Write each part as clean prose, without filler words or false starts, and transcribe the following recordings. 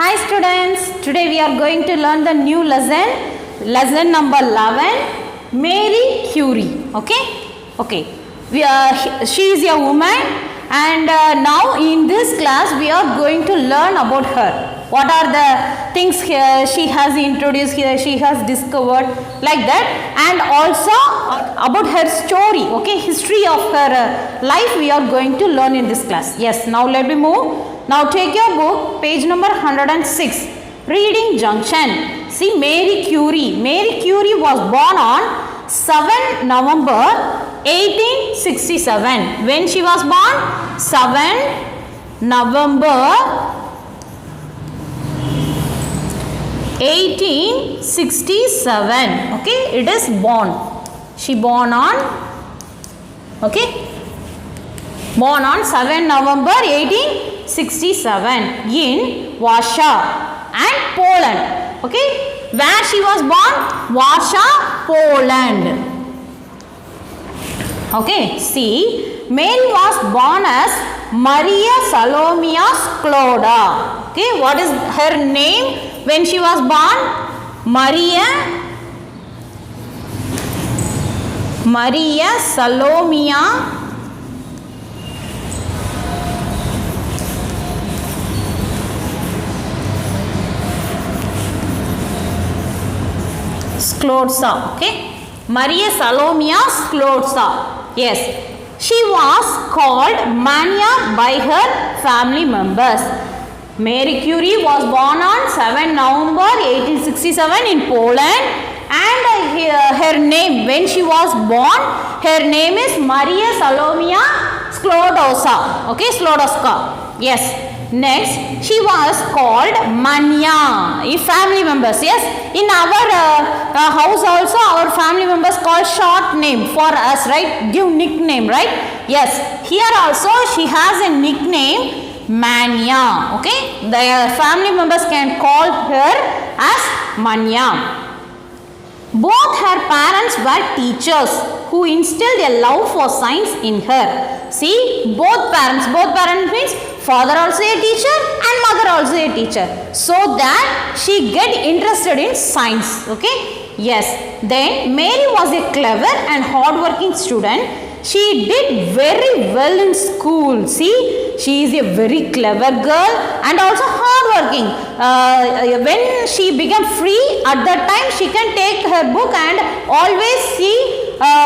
Hi students, today we are going to learn the new lesson number 11, Mary Curie. Okay. She is a woman and now in this class we are going to learn about her. What are the things she has introduced here, she has discovered, like that, and also about her story, history of her life we are going to learn in this class. Yes, now let me move. Now take your book, page number 106, Reading Junction. See, Mary Curie. Mary Curie was born on 7 November 1867. When she was born? 7 November 1867. Okay, it is born. She born on 7 November 1867 in Warsaw and Poland. Okay, where she was born? Warsaw, Poland. Okay, see, Mary was born as Maria Salomia Skloda. Okay, what is her name when she was born? Maria Salomia Sklodsa. Okay, Maria Salomia Sklodsa. Yes, she was called Mania by her family members. Mary Curie was born on 7 November 1867 in Poland, and her name when she was born, her name is Maria Salomia Sklodowska. Okay, Sklodowska. Yes. Next, she was called Mania. Family members. Yes, in our house also our family members call short name for us, right? Give nickname, right? Yes. Here also she has a nickname, Mania. Okay, the family members can call her as Mania. Both her parents were teachers who instilled a love for science in her. See, both parents means father also a teacher and mother also a teacher, so that she get interested in science. Okay, yes. Then Mary was a clever and hardworking student. She did very well in school. See, she is a very clever girl and also hardworking. When she became free at that time, she can take her book and always she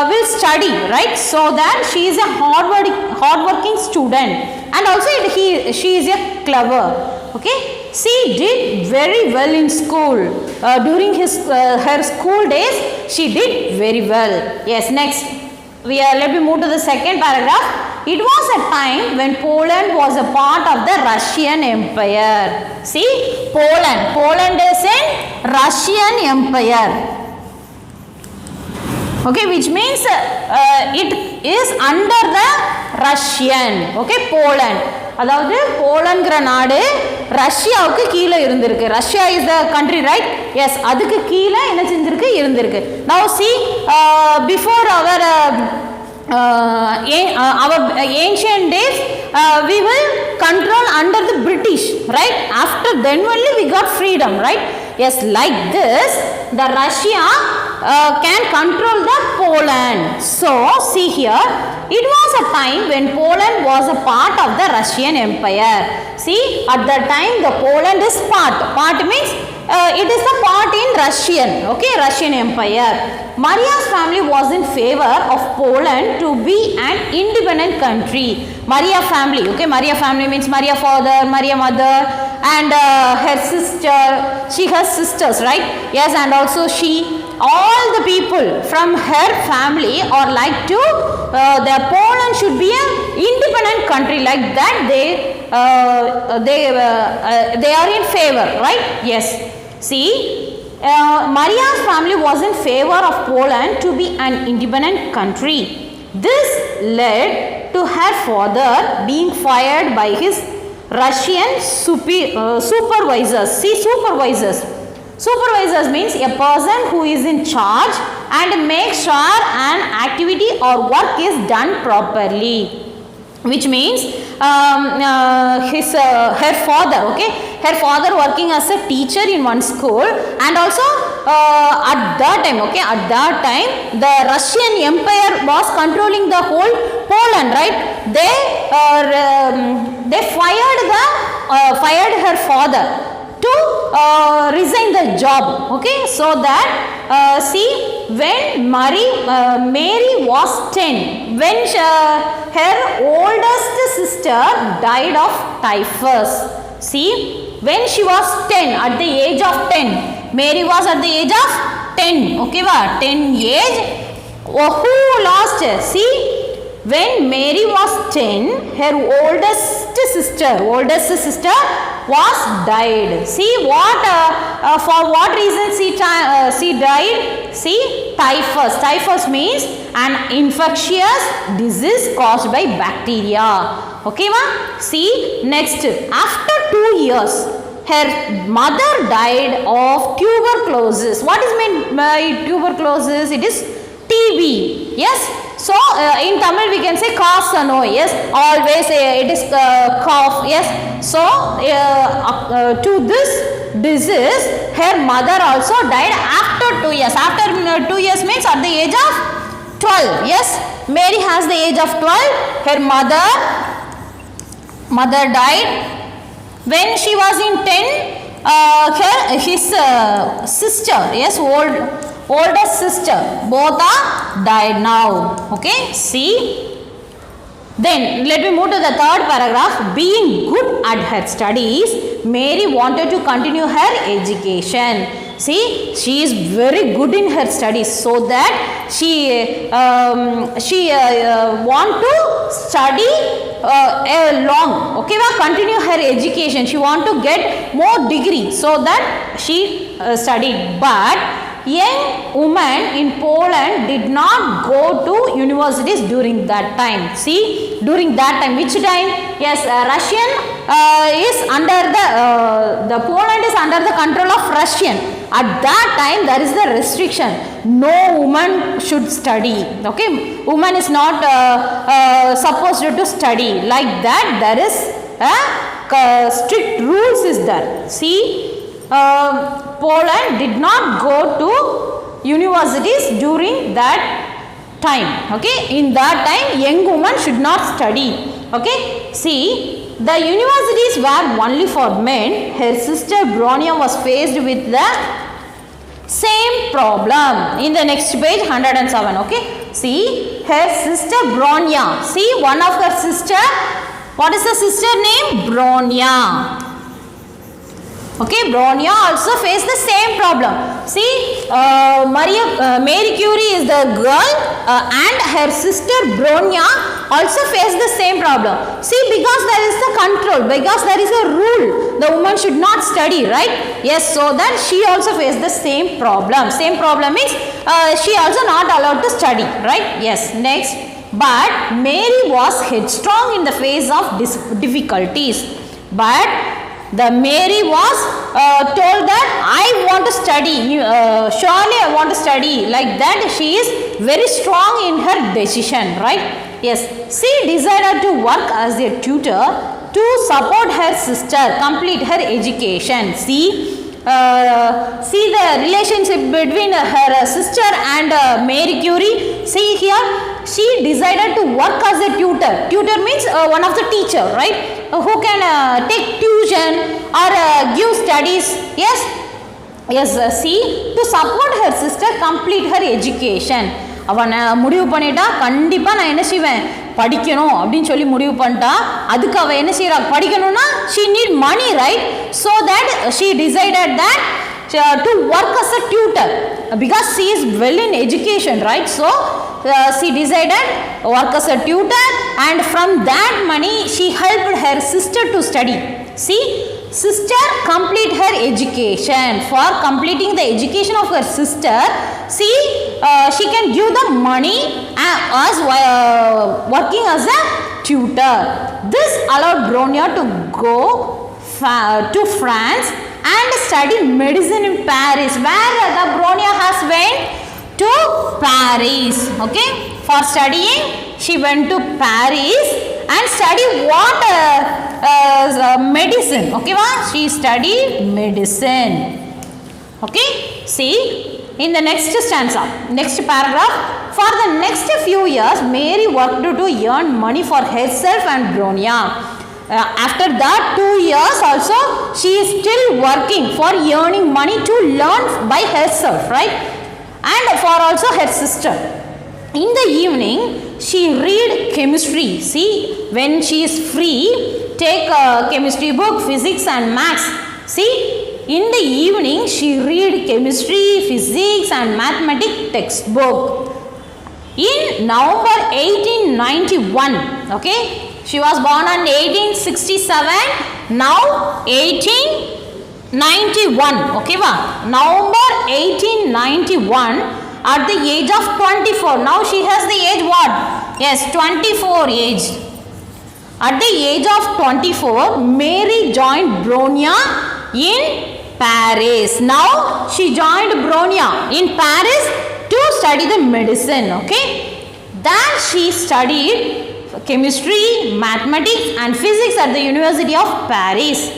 will study, right? So that she is a hardworking student, and also she is a clever. Okay, she did very well in school. During her school days, she did very well. Yes, next. Let me move to the second paragraph. It was a time when Poland was a part of the Russian Empire. See, Poland is in Russian Empire. Okay, which means it is under the Russian. Okay, Poland. அதாவது போலங்கிற நாடு ரஷ்யாவுக்கு கீழே இருந்திருக்கு. Russia is the country, right? Yes, அதுக்கு கீழே என்ன செஞ்சிருக்கு? இருந்திருக்கு. Now see, before our ancient days, we will control under the British, right? After then only we got freedom, right? Yes, like this, the Russia can control the Poland. So see here, it was a time when Poland was a part of the Russian Empire. See, at that time the Poland is part means it is a part in Russian, okay, Russian Empire. Maria's family was in favor of Poland to be an independent country. Maria family, okay, Maria family means Maria father, Maria mother, and her sister. She has sisters, right? Yes, and also all the people from her family are like to the Poland should be an independent country, like that they are in favor, right? Yes. See, Maria's family was in favor of Poland to be an independent country. This led to her father being fired by his Russian supervisors. See, supervisors means a person who is in charge and makes sure an activity or work is done properly. which means her father, okay, her father working as a teacher in one school, and also at that time, okay, at that time the Russian Empire was controlling the whole Poland, right? They fired her father to resign the job, okay, so that see, when Mary was 10, when her oldest sister died of typhus. See, when she was 10, at the age of 10, Mary was at the age of 10, okay, 10 age. Who lost her? See, when Mary was 10, her oldest sister was died. See what for what reason she died? See, typhus. Typhus means an infectious disease caused by bacteria. Okay, ma? See, next, after 2 years, her mother died of tuberculosis. What is meant by tuberculosis? It is TB. Yes. So in Tamil we can say Kasano. Yes. Always it is cough. Yes. So to this disease, her mother also died after 2 years. After 2 years means at the age of 12. Yes. Mary has the age of 12. Her mother died. When she was in 10, his sister, yes, oldest sister, both are died now. Okay, see. Then let me move to the third paragraph. Being good at her studies, Mary wanted to continue her education. See, she is very good in her studies, so that she want to study long, okay, continue her education. She want to get more degree, so that she studied. But young women in Poland did not go to universities during that time. See, during that time, which time? Yes, Russian is under the Poland is under the control of Russian. At that time, there is the restriction. No woman should study. Okay, woman is not supposed to study. Like that, there is strict rules is there. See, Poland did not go to universities during that time. Okay, in that time, young women should not study. Okay, see, the universities were only for men. Her sister Bronia was faced with the same problem. In the next page, 107. Okay, see, her sister Bronia. See, one of her sister. What is the sister name? Bronia. Okay, Bronia also faced the same problem. See, Mary Curie is the girl and her sister Bronia also faced the same problem. See, because there is the control, because there is a rule, the woman should not study, right? Yes, so that she also faced the same problem. Same problem means she also not allowed to study, right? Yes, next. But Mary was headstrong in the face of difficulties. But the Mary was told that I want to study, surely I want to study. Like that, she is very strong in her decision, right? Yes, she decided to work as a tutor to support her sister complete her education. See, see the relationship between her sister and Mary Curie. See here, she decided to work as a tutor. Tutor means one of the teacher, right? Who can take tuition or give studies. Yes, yes. See, to support her sister complete her education. அவன் முடிவு பண்ணிட்டா கண்டிப்பாக நான் என்ன செய்வேன், படிக்கணும் அப்படின்னு சொல்லி முடிவு பண்ணிட்டா. அதுக்கு அவள் என்ன செய்கிறா, படிக்கணும்னா she need money, right? So that she decided that to work as a tutor because she is well in education, right? So she decided work as a tutor, and from that money she helped her sister to study. See, sister complete her education. For completing the education of her sister, see, she can give the money as working as a tutor. This allowed Bronia to go to France and study medicine in Paris. Where the Bronia has went to Paris. Okay, for studying she went to Paris and study what medicine. Okay, she studied medicine. Okay, see in the next stanza, next paragraph. For the next few years, Mary worked to earn money for herself and Bronia. After that 2 years also, she is still working for earning money to learn by herself, right? And for also her sister. In the evening, she read chemistry. See, when she is free, take a chemistry book, physics and maths. See, in the evening, she read chemistry, physics and mathematics textbook. In November 1891, okay, she was born in 1867, now 1891, okay, November 1891, at the age of 24. Now she has the age what? Yes, 24 age. At the age of 24, Mary joined Bronia in Paris. Now she joined Bronia in Paris to study the medicine. Okay. Then she studied chemistry, mathematics and physics at the University of Paris.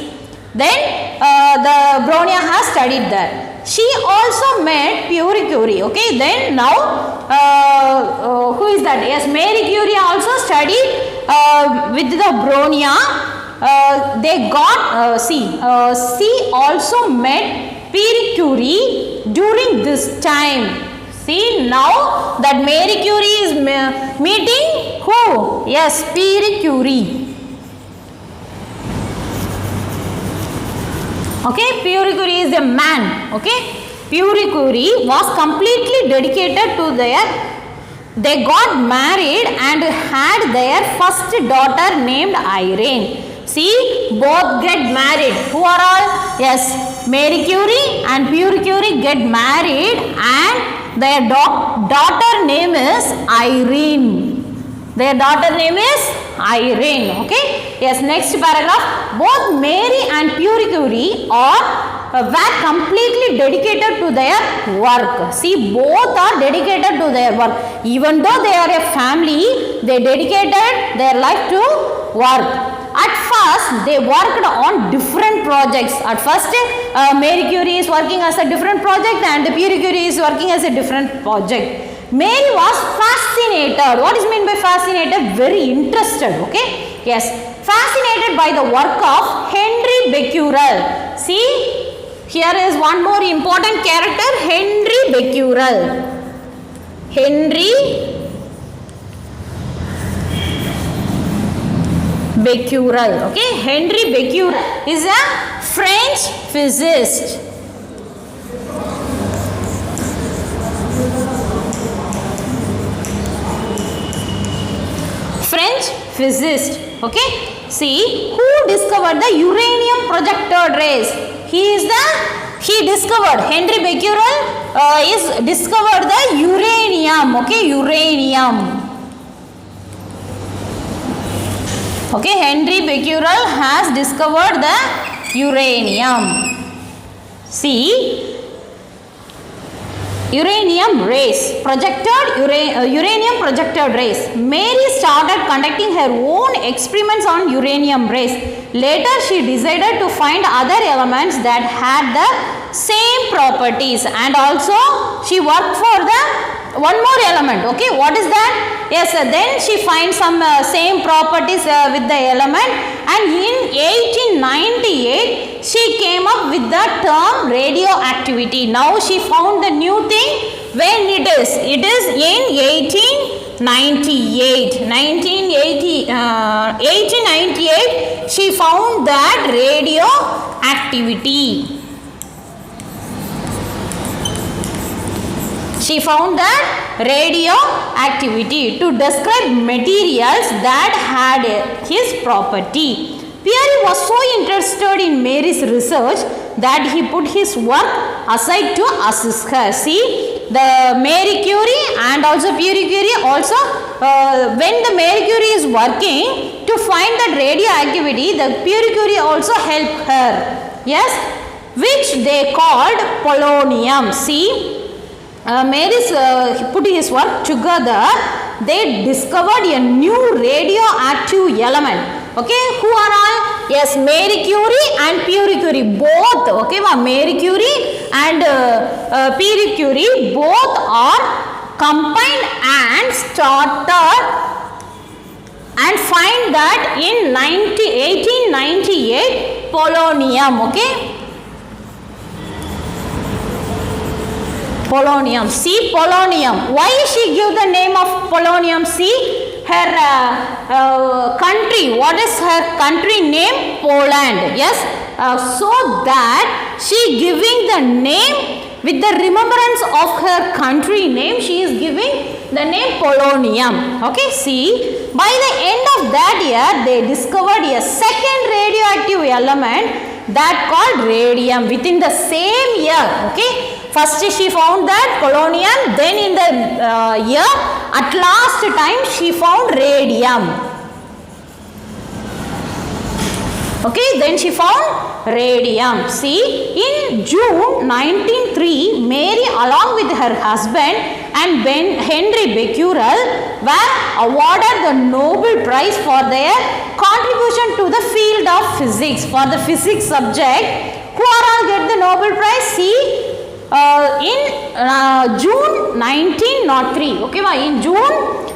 Then the Bronia has studied there. She also met Pierre Curie. Okay. Then now who is that? Yes, Marie Curie also studied with the Bronia. They got she also met Pierre Curie during this time. See, now that Marie Curie is meeting who? Yes, Pierre Curie. Okay, Pierre Curie is a man. Okay, Pierre Curie was completely dedicated to they got married and had their first daughter named Irene. See, both get married. Who are all? Yes, Marie Curie and Pierre Curie get married and their daughter name is Irene. Their daughter name is Irene. Okay. Yes, next paragraph. Both Mary and Pierre Curie were completely dedicated to their work. See, both are dedicated to their work. Even though they are a family, they dedicated their life to work. At first, they worked on different projects. At first, Marie Curie is working as a different project and Pierre Curie is working as a different project. Mary was fascinated. What is meant by fascinated? Very interested. Okay. Yes. Fascinated by the work of Henry Becquerel. See, here is one more important character, Henry Becquerel. Henry Becquerel. Okay, Henry Becquerel is a French physicist. French physicist. Okay, see, who discovered the uranium projected rays? He discovered, Henry Becquerel is discovered the uranium. Okay, uranium. Okay, Henry Becquerel has discovered the uranium. See, uranium rays, uranium projected rays. Mary started conducting her own experiments on uranium rays. Later, she decided to find other elements that had the same properties, and also she worked for the one more element. Okay, what is that? Yes, then she finds some same properties with the element, and in 1898 she came up with the term radioactivity. Now she found the new thing. When it is in 1898 she found that radioactivity. She found that radioactivity to describe materials that had his property. Pierre was so interested in Mary's research that he put his work aside to assist her. See, the Marie Curie and also Pierre Curie also, when the Marie Curie is working to find that radioactivity, the Pierre Curie also helped her. Yes, which they called polonium. See, Mary's put his work together they discovered a new radioactive element. Okay, who are all? Yes, Marie Curie and Pierre Curie both. Okay, Marie Curie and Pierre Curie both are combined and started and find that in 1898 polonium. Okay, polonium. See, polonium. Why she give the name of polonium? See, her country. What is her country name? Poland. Yes. So that she giving the name with the remembrance of her country name. She is giving the name polonium. Okay. See, by the end of that year, they discovered a second radioactive element that called radium within the same year. Okay. First she found that polonium, then in the year at last time she found radium. Okay, then she found radium. See, in June 1903, Mary along with her husband and Henry Becquerel were awarded the Nobel Prize for their contribution to the field of physics. For the physics subject, who are all get the Nobel Prize? See, in June 1903. Okay, in June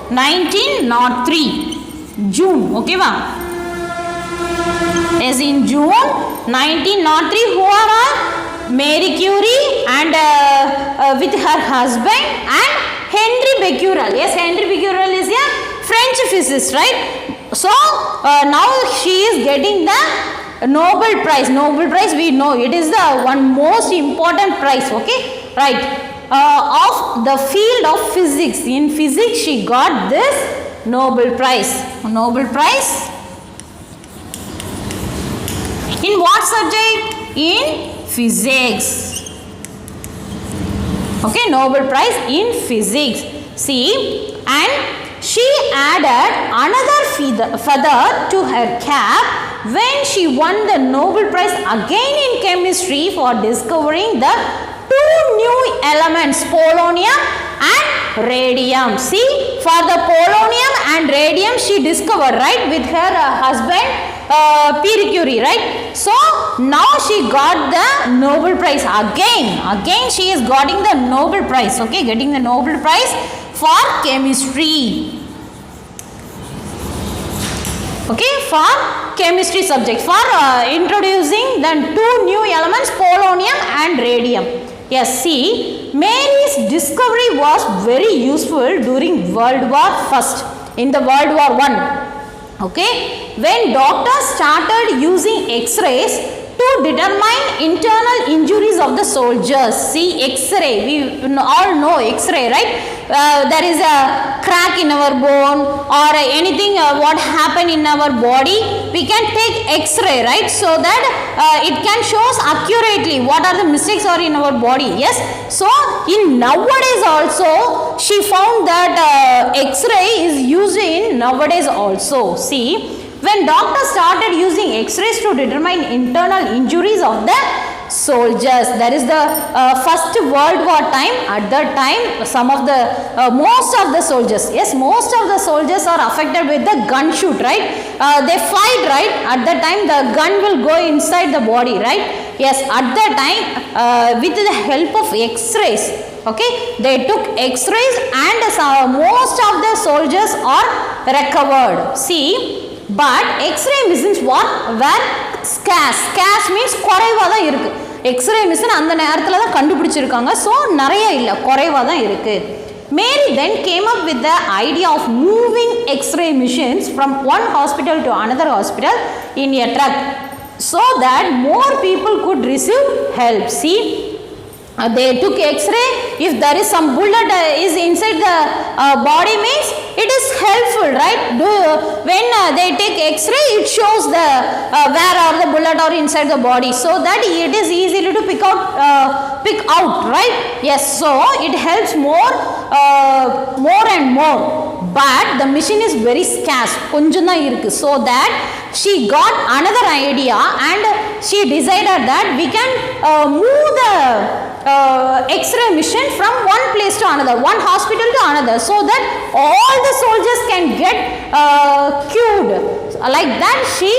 1903. June. Okay, yes, in June 1903, who are all? Marie Curie and with her husband and Henry Becquerel. Yes, Henry Becquerel is a French physicist, right? So now she is getting the Nobel Prize. Nobel Prize, we know it is the one most important prize. Okay, right? Of the field of physics. In physics, she got this Nobel Prize. Nobel Prize. In what subject? In physics. Okay, Nobel Prize in physics. See, and she added another feather to her cap when she won the Nobel Prize again in chemistry for discovering the two new elements, polonium and radium. See, for the polonium and radium she discovered, right, with her husband Pierre Curie, right? So now she got the Nobel Prize again. Again she is getting the Nobel Prize. Okay, getting the Nobel Prize for chemistry. Okay, for chemistry subject, for introducing the two new elements, polonium and radium. Yes, see, Mary's discovery was very useful during World War I. In the World War I. Okay, when doctors started using X-rays to determine internal injuries of the soldiers. See, X-ray, we all know X-ray, right? There is a crack in our bone or anything what happened in our body, we can take X-ray, right? So that it can show us accurately what are the mistakes are in our body. Yes, so in nowadays also she found that X-ray is used in nowadays also. See, when doctors started using X-rays to determine internal injuries of the soldiers, that is the first World War time. At that time, some of the most of the soldiers, yes, most of the soldiers are affected with the gun shoot, right? They fight, right? At that time the gun will go inside the body, right? Yes, at that time with the help of X-rays, okay, they took X-rays and most of the soldiers are recovered. See, but X-ray machines were scarce. Scarce means குறைவா தான் இருக்கு. X-ray machine அந்த நேரத்துல தான் கண்டுபிடிச்சிருக்காங்க. So நிறைய இல்ல, குறைவா தான் இருக்கு. Mary then came up with the idea of moving X-ray machines from one hospital to another hospital in a truck so that more people could receive help. See, they took X-ray. If there is some bullet is inside the body means it is helpful, right? When they take X-ray, it shows the where are the bullet or inside the body, so that it is easily to pick out, right? Yes, so it helps more and more. But the machine is very scarce, konjam da irukku. So that she got another idea and she decided that we can move the X-ray mission from one place to another, one hospital to another, so that all the soldiers can get cured. Like that she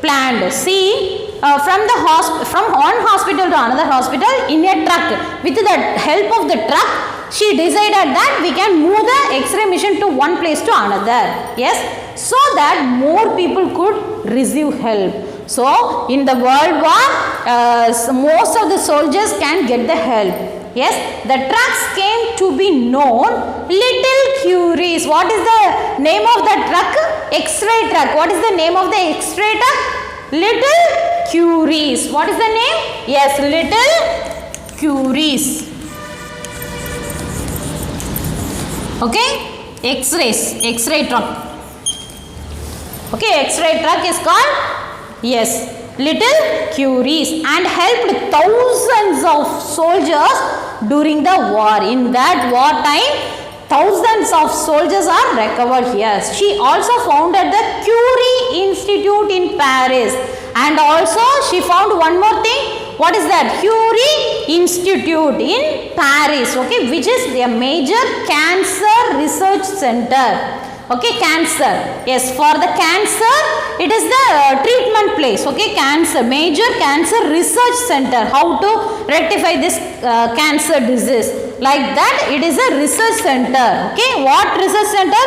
planned. See, from one hospital to another hospital in a truck. With the help of the truck, she decided that we can move the X-ray mission to one place to another. Yes, so that more people could receive help. So in the World War, most of the soldiers can get the help. Yes, the trucks came to be known Little Curies. What is the name of the truck? X-ray truck. What is the name of the X-ray truck? Little Curies. What is the name? Yes, Little Curies. Okay, X-ray truck. Okay, X-ray truck is called, yes, Little Curies, and helped thousands of soldiers during the war. In that war time, thousands of soldiers are recovered here. She also founded the Curie Institute in Paris, and also she found one more thing. What is that? Curie Institute in Paris, okay, which is a major cancer research center. Okay, cancer, yes, for the cancer it is the treatment place. Okay, cancer, major cancer research center, how to rectify this cancer disease. Like that, it is a research center. Okay, what research center?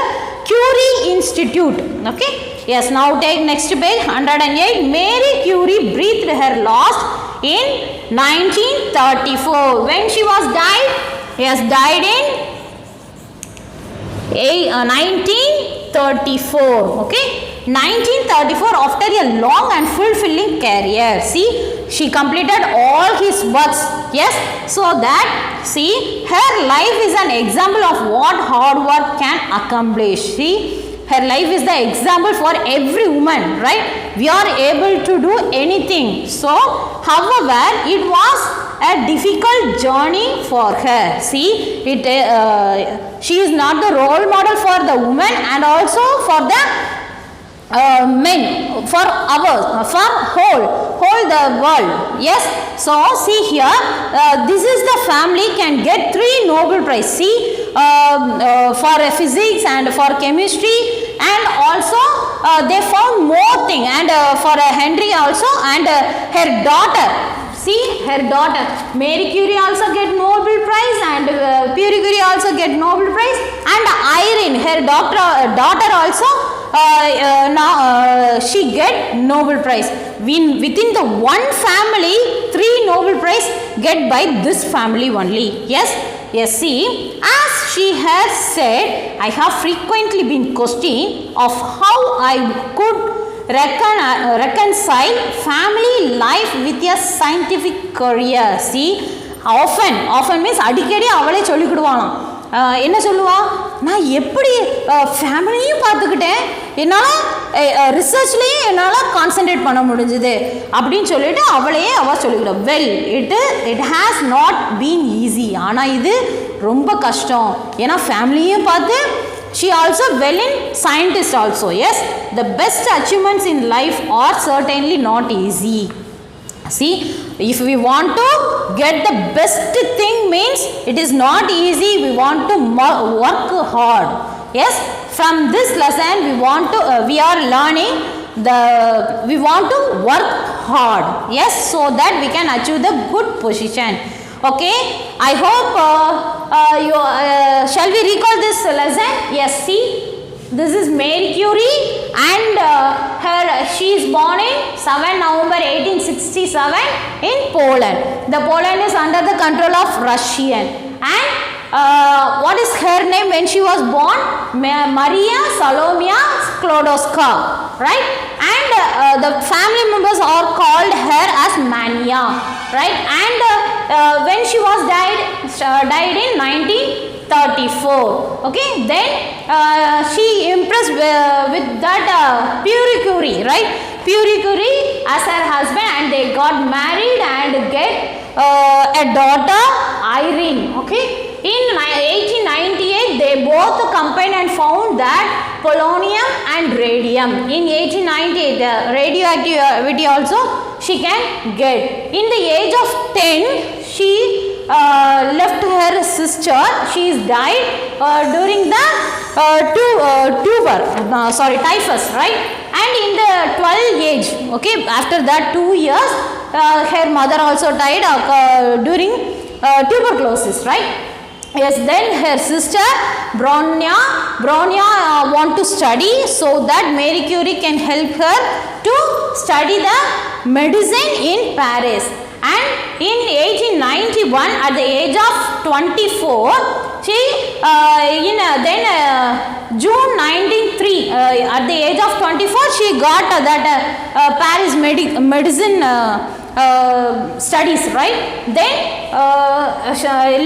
Curie Institute. Okay, yes, now take next page, 108. Mary Curie breathed her last in 1934. When she was died? Yes, died in 1934. Okay, 1934, after a long and fulfilling career. See, she completed all his works. Yes, so that, see, her life is an example of what hard work can accomplish. See, her life is the example for every woman, right? We are able to do anything. So, however, it was a difficult journey for her. See, she is not the role model for the women and also for the men, for ours, for whole the world. Yes, so see here, this is the family can get 3 Nobel Prize. See, for physics and for chemistry, and also they found more thing, and for Henry also, and her daughter. See, her daughter Mary Curie also get Nobel Prize, and Pierre Curie also get Nobel Prize, and Irene, her daughter also she get Nobel Prize. Within the one family, 3 Nobel Prize get by this family only. Yes, yes. See, as she has said, I have frequently been questioned of how I could reconcile family life with a scientific career. See, often means அடிக்கடி அவளே சொல்லிக்கிடுவாளாம். என்ன சொல்லுவா, நான் எப்படி ஃபேமிலியும் பார்த்துக்கிட்டேன், என்னால் ரிசர்ச்லேயும் என்னால் கான்சன்ட்ரேட் பண்ண முடிஞ்சுது அப்படின்னு சொல்லிட்டு அவள் சொல்லிக்கிட்டோம். Well, it has not been easy. ஆனால் இது ரொம்ப கஷ்டம். ஏன்னா ஃபேமிலியும் பார்த்து, she also well in scientist also. Yes, the best achievements in life are certainly not easy. See, if we want to get the best thing means it is not easy. We want to work hard. Yes, from this lesson we are learning we want to work hard. Yes, so that we can achieve the good position. Okay, I hope shall we recall this lesson? Yes, see, this is Mary Curie, and she is born in 7 November 1867 in Poland. The Poland is under the control of Russian. And what is her name when she was born? Maria Salomia Sklodowska, right? And the family members are called her as Mania, right? And when she was died in 1934. Okay, then she impressed with that Pierre Curie, right? Pierre Curie as her husband, and they got married and get a daughter, Irene. Okay, in 1898 they both combined and found that polonium and radium. In 1898 the radioactivity also she can get. In the age of 10 she left her sister. She is died during the typhus, right? And in the 12 age, okay, after that 2 years, her mother also died during tuberculosis, right? Yes, then her sister Bronya want to study, so that Marie Curie can help her to study the medicine in Paris. And in 1891, at the age of 24, she June 1903, at the age of 24, she got that Paris medicine studies, right? Then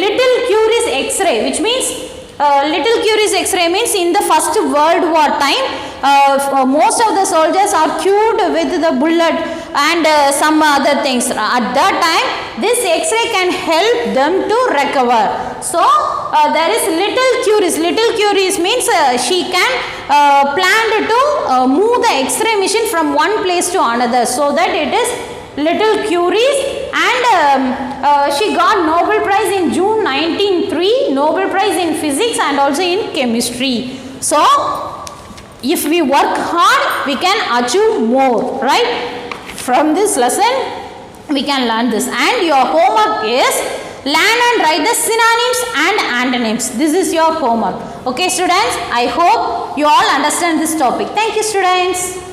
Little Curie's X-ray, which means Little Curie's X-ray means in the First World War time, most of the soldiers are cured with the bullet and some other things. At that time, this X-ray can help them to recover. So there is Little Curie's. Little Curie's means she can plan to move the X-ray machine from one place to another, so that it is Little Curie's. And she got Nobel Prize in June 1903, Nobel Prize in Physics and also in Chemistry. So if we work hard, we can achieve more, right? From this lesson, we can learn this. And your homework is learn and write the synonyms and antonyms. This is your homework. Okay, students, I hope you all understand this topic. Thank you, students.